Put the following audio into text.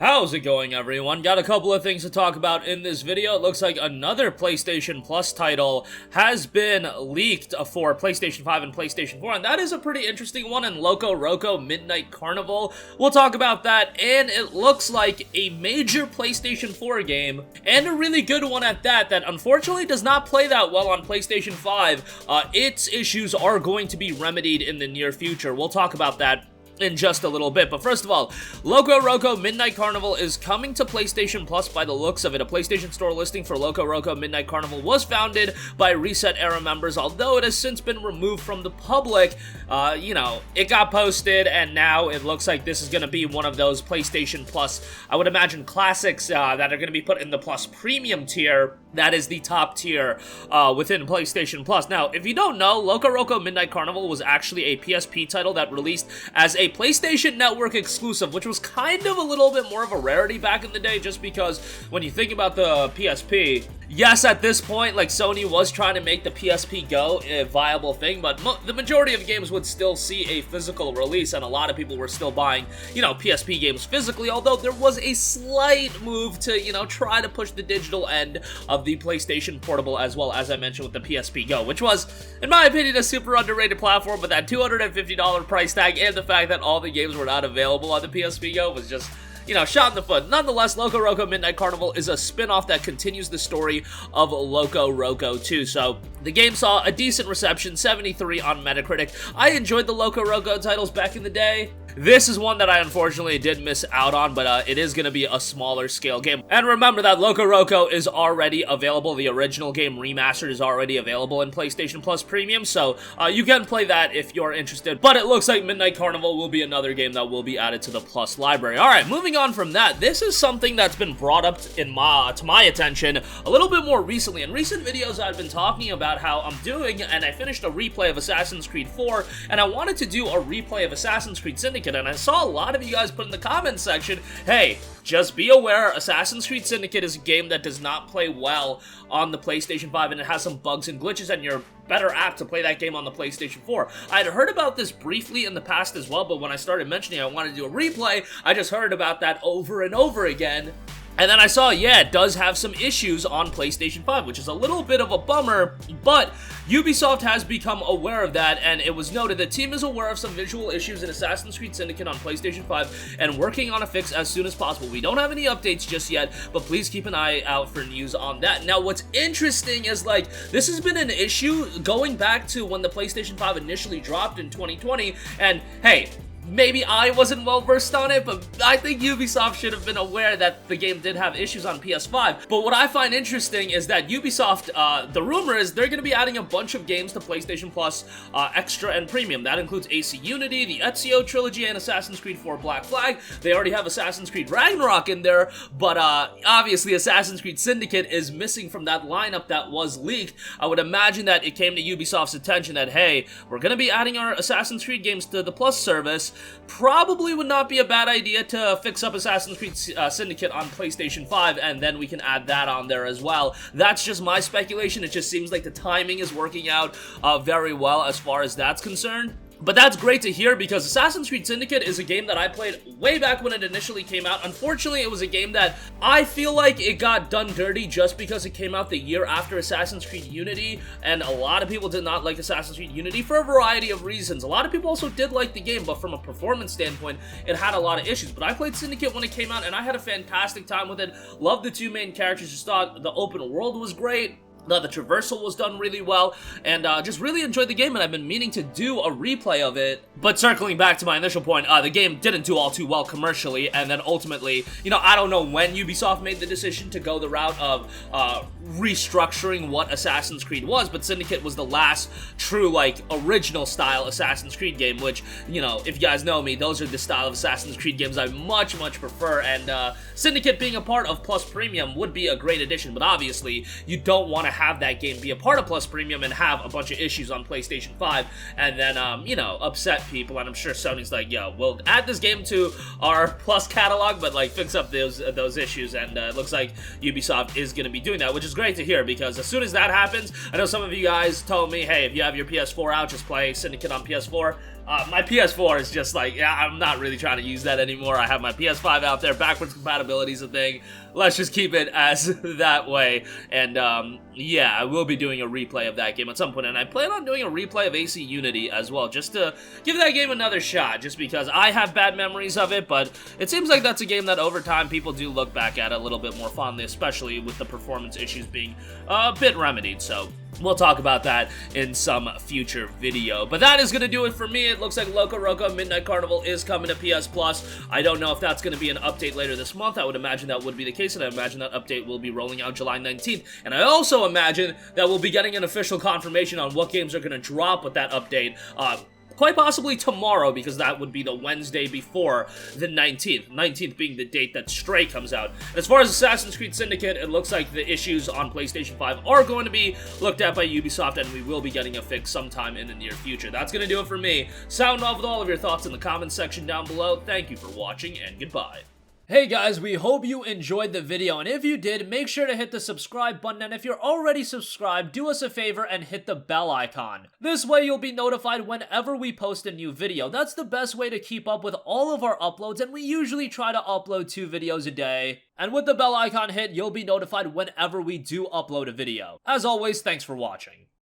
How's it going, everyone? Got a couple of things to talk about in this video. It looks like another PlayStation Plus title has been leaked for PlayStation 5 and PlayStation 4, and that is a pretty interesting one in Loco Midnight Carnival. We'll talk about that, and it looks like a major PlayStation 4 game, and a really good one at that unfortunately does not play that well on PlayStation 5. Its issues are going to be remedied in the near future. We'll talk about that in just a little bit. But first of all, Loco Midnight Carnival is coming to PlayStation Plus by the looks of it. A PlayStation Store listing for Loco Midnight Carnival was founded by Reset Era members, although it has since been removed from the public. It got posted, and now it looks like this is going to be one of those PlayStation Plus, I would imagine, classics that are going to be put in the Plus Premium tier. That is the top tier within PlayStation Plus. Now, if you don't know, Loco Midnight Carnival was actually a PSP title that released as a PlayStation Network exclusive, which was kind of a little bit more of a rarity back in the day, just because when you think about the PSP, yes, at this point, like, Sony was trying to make the PSP Go a viable thing, but the majority of games would still see a physical release, and a lot of people were still buying, PSP games physically, although there was a slight move to, try to push the digital end of the PlayStation Portable, as well as I mentioned with the PSP Go, which was, in my opinion, a super underrated platform, but that $250 price tag and the fact that all the games were not available on the PSP Go was just, shot in the foot. Nonetheless, Loco Midnight Carnival is a spin-off that continues the story of Loco 2. So, the game saw a decent reception, 73 on Metacritic. I enjoyed the Loco titles back in the day. This is one that I unfortunately did miss out on, but it is going to be a smaller scale game. And remember that Loco is already available. The original game remastered is already available in PlayStation Plus Premium, so you can play that if you're interested. But it looks like Midnight Carnival will be another game that will be added to the Plus library. Alright, moving on from that, this is something that's been brought up to my attention a little bit more recently. In recent videos, I've been talking about how I'm doing, and I finished a replay of Assassin's Creed 4, and I wanted to do a replay of Assassin's Creed Syndicate. And I saw a lot of you guys put in the comments section, hey, just be aware, Assassin's Creed Syndicate is a game that does not play well on the PlayStation 5, and it has some bugs and glitches, and you're better apt to play that game on the PlayStation 4. I had heard about this briefly in the past as well, but when I started mentioning I wanted to do a replay, I just heard about that over and over again. And then I saw, yeah, it does have some issues on PlayStation 5, which is a little bit of a bummer, but Ubisoft has become aware of that, and it was noted the team is aware of some visual issues in Assassin's Creed Syndicate on PlayStation 5 and working on a fix as soon as possible. We don't have any updates just yet, but please keep an eye out for news on that. Now, what's interesting is, this has been an issue going back to when the PlayStation 5 initially dropped in 2020, and hey, maybe I wasn't well versed on it, but I think Ubisoft should have been aware that the game did have issues on PS5. But what I find interesting is that Ubisoft, the rumor is they're going to be adding a bunch of games to PlayStation Plus Extra and Premium. That includes AC Unity, the Ezio Trilogy, and Assassin's Creed 4 Black Flag. They already have Assassin's Creed Ragnarok in there, but obviously Assassin's Creed Syndicate is missing from that lineup that was leaked. I would imagine that it came to Ubisoft's attention that, hey, we're going to be adding our Assassin's Creed games to the Plus service. Probably would not be a bad idea to fix up Assassin's Creed Syndicate on PlayStation 5, and then we can add that on there as well. That's just my speculation. It just seems like the timing is working out very well as far as that's concerned. But that's great to hear, because Assassin's Creed Syndicate is a game that I played way back when it initially came out. Unfortunately, it was a game that I feel like it got done dirty just because it came out the year after Assassin's Creed Unity, and a lot of people did not like Assassin's Creed Unity for a variety of reasons. A lot of people also did like the game, but from a performance standpoint, it had a lot of issues. But I played Syndicate when it came out, and I had a fantastic time with it. Loved the two main characters. Just thought the open world was great. The traversal was done really well, and just really enjoyed the game, and I've been meaning to do a replay of it. But circling back to my initial point, the game didn't do all too well commercially, and then ultimately, I don't know when Ubisoft made the decision to go the route of restructuring what Assassin's Creed was, but Syndicate was the last true, original style Assassin's Creed game, which, if you guys know me, those are the style of Assassin's Creed games I much prefer, and Syndicate being a part of Plus Premium would be a great addition, but obviously, you don't want to have that game be a part of Plus Premium and have a bunch of issues on PlayStation 5 and then, upset people. And I'm sure Sony's like, yo, we'll add this game to our Plus catalog, but, fix up those issues. And it looks like Ubisoft is going to be doing that, which is great to hear, because as soon as that happens, I know some of you guys told me, hey, if you have your PS4 out, just play Syndicate on PS4. My PS4 is just like, yeah, I'm not really trying to use that anymore. I have my PS5 out there. Backwards compatibility is a thing. Let's just keep it as that way. And, yeah, I will be doing a replay of that game at some point. And I plan on doing a replay of AC Unity as well, just to give that game another shot, just because I have bad memories of it, but it seems like that's a game that over time people do look back at a little bit more fondly, especially with the performance issues being a bit remedied. So we'll talk about that in some future video. But that is going to do it for me. It looks like Loco Midnight Carnival is coming to PS Plus. I don't know if that's going to be an update later this month. I would imagine that would be the case, and I imagine that update will be rolling out July 19th. And I also imagine that we'll be getting an official confirmation on what games are going to drop with that update, quite possibly tomorrow, because that would be the Wednesday before the 19th. 19th being the date that Stray comes out. And as far as Assassin's Creed Syndicate, it looks like the issues on PlayStation 5 are going to be looked at by Ubisoft, and we will be getting a fix sometime in the near future. That's going to do it for me. Sound off with all of your thoughts in the comments section down below. Thank you for watching, and goodbye. Hey guys, we hope you enjoyed the video, and if you did, make sure to hit the subscribe button, and if you're already subscribed, do us a favor and hit the bell icon. This way you'll be notified whenever we post a new video. That's the best way to keep up with all of our uploads, and we usually try to upload 2 videos a day. And with the bell icon hit, you'll be notified whenever we do upload a video. As always, thanks for watching.